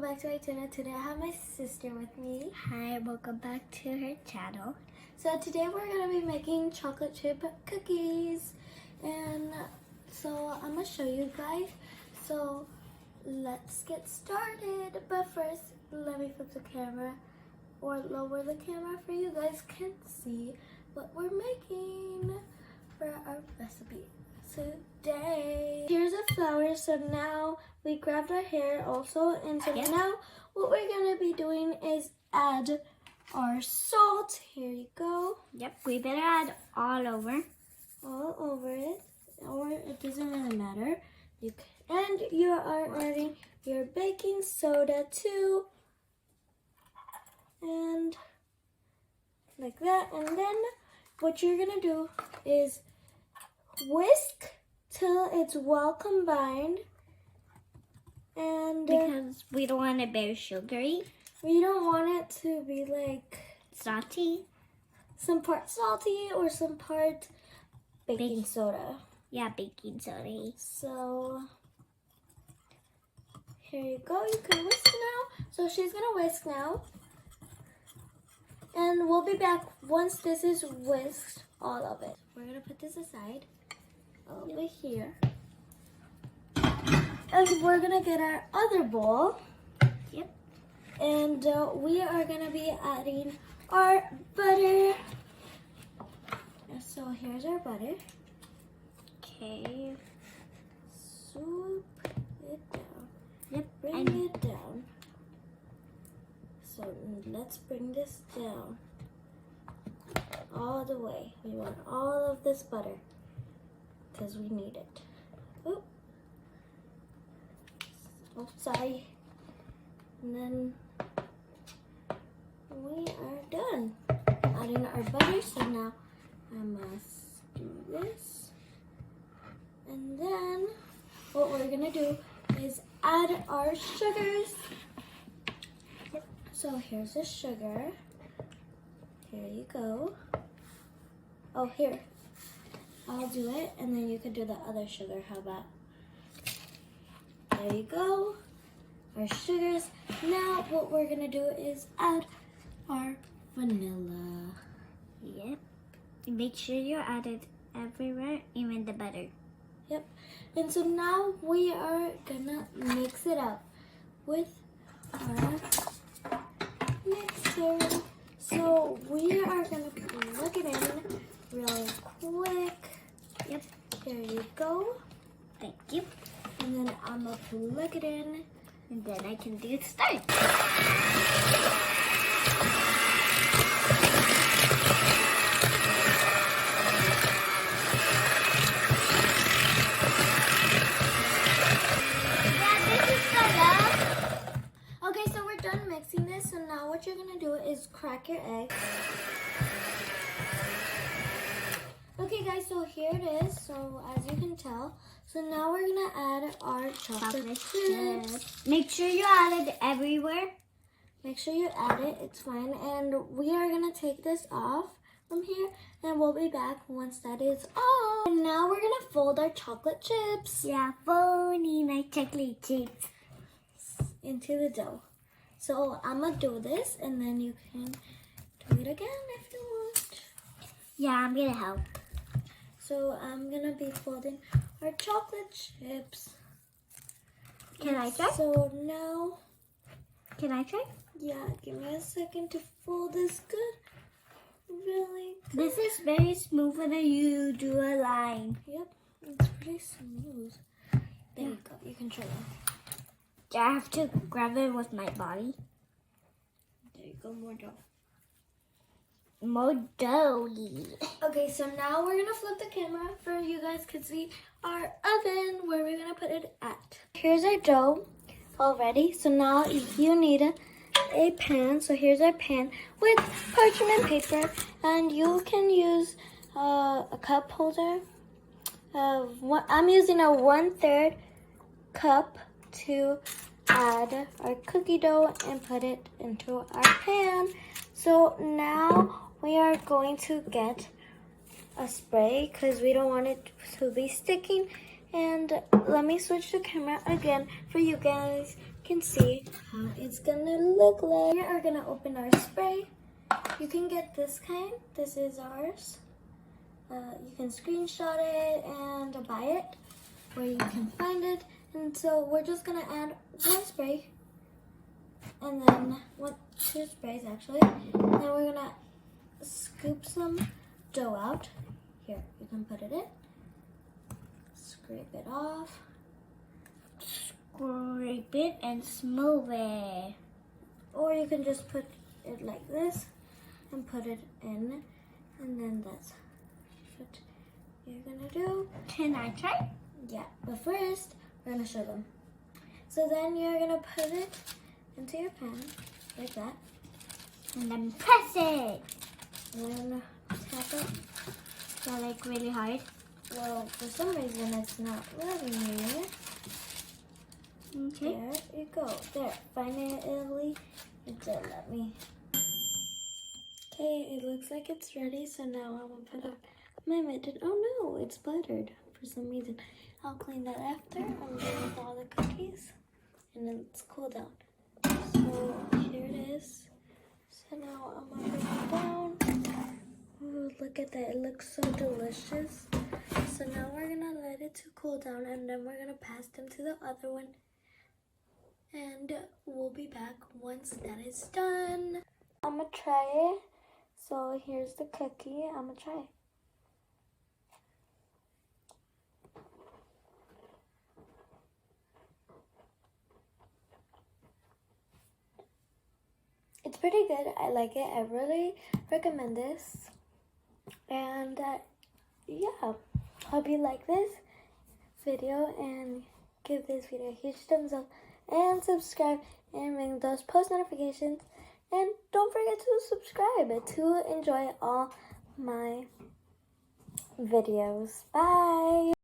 welcome back to my channel. Today I have my sister with me. Hi, welcome back to her channel. So today we're going to be making chocolate chip cookies. And so I'm going to show you guys. So let's get started. But first, let me flip the camera or lower the camera for you guys can see what we're making for our recipe today. Here's a flour. So now we grabbed our hair also, and so now what we're gonna be doing is add our salt. Here you go. Yep, we better add all over it, or it doesn't really matter. And you are adding your baking soda too, and like that. And then what you're gonna do is whisk till it's well combined. And because we don't want it very sugary. We don't want it to be like salty. Some part salty or some part baking soda. Yeah, baking soda. So here you go. You can whisk now. So she's gonna whisk now. And we'll be back once this is whisked, all of it. We're gonna put this aside over here. And we're gonna get our other bowl. Yep. And we are gonna be adding our butter. So here's our butter. Okay. Swoop it down. Yep. Bring it down. So let's bring this down all the way. We want all of this butter because we need it. Oop. Oh, sorry. And then we are done adding our butter. So now I must do this. And then what we're gonna do is add our sugars. So here's the sugar. Here you go. Oh, here. I'll do it, and then you can do the other sugar. How about? There you go. Our sugars. Now what we're gonna do is add our vanilla. Yep. Make sure you add it everywhere, even the butter. Yep. And so now we are gonna mix it up with our mixer. So we are gonna plug it in really quick. Yep. Here you go. Thank you. And then I'm gonna plug it in. And then I can do start. Okay, so we're done mixing this. So now what you're gonna do is crack your eggs. Okay guys, so here it is. So as you can tell, so now we're gonna add our chocolate chips. Make sure you add it everywhere. Make sure you add it, it's fine. And we are gonna take this off from here, and we'll be back once that is off. And now we're gonna fold our chocolate chips. Yeah, folding my chocolate chips into the dough. So I'm gonna do this, and then you can do it again if you want. Yeah, I'm gonna help. So I'm gonna be folding our chocolate chips. Can I try? So now, Can I try? yeah, give me a second to fold this good. Really good. This is very smooth when you do a line. Yep, it's pretty smooth. There you go. You can try it. I have to grab it with my body. There you go, more dough. More dough. Okay, so now we're gonna flip the camera for you guys can see our oven where we're gonna put it at. Here's our dough already. So now if you need a pan, so here's our pan with parchment paper, and you can use a cup holder. I'm using a 1/3 cup to add our cookie dough and put it into our pan. So now we are going to get a spray because we don't want it to be sticking. And let me switch the camera again for you guys can see how it's gonna look like. We are gonna open our spray. You can get this kind. This is ours. You can screenshot it and buy it where you can find it. And so we're just gonna add one spray, and then two sprays actually. And then we're gonna scoop some dough out. Here, you can put it in. Scrape it off. Scrape it and smooth it. Or you can just put it like this and put it in, and then that's what you're gonna do. Can I try? Yeah, but first we're gonna show them. So then you're gonna put it into your pan like that, And then press it. and then tap it. So like really hard. Well, for some reason it's not letting me. Okay. There you go. There, finally it did let me. Okay, it looks like it's ready. So now I'm gonna put up my mitten. Oh no, it's buttered for some reason. I'll clean that after. I'm done with all the cookies, and then it's cool down. So here it is. So now I'm gonna bring it down. Ooh, look at that! It looks so delicious. So now we're gonna let it to cool down, and then we're gonna pass them to the other one. And we'll be back once that is done. I'm gonna try it. So here's the cookie. I'm gonna try it. It's pretty good. I like it. I really recommend this. And yeah, hope you like this video and give this video a huge thumbs up and subscribe and ring those post notifications. And don't forget to subscribe to enjoy all my videos. Bye!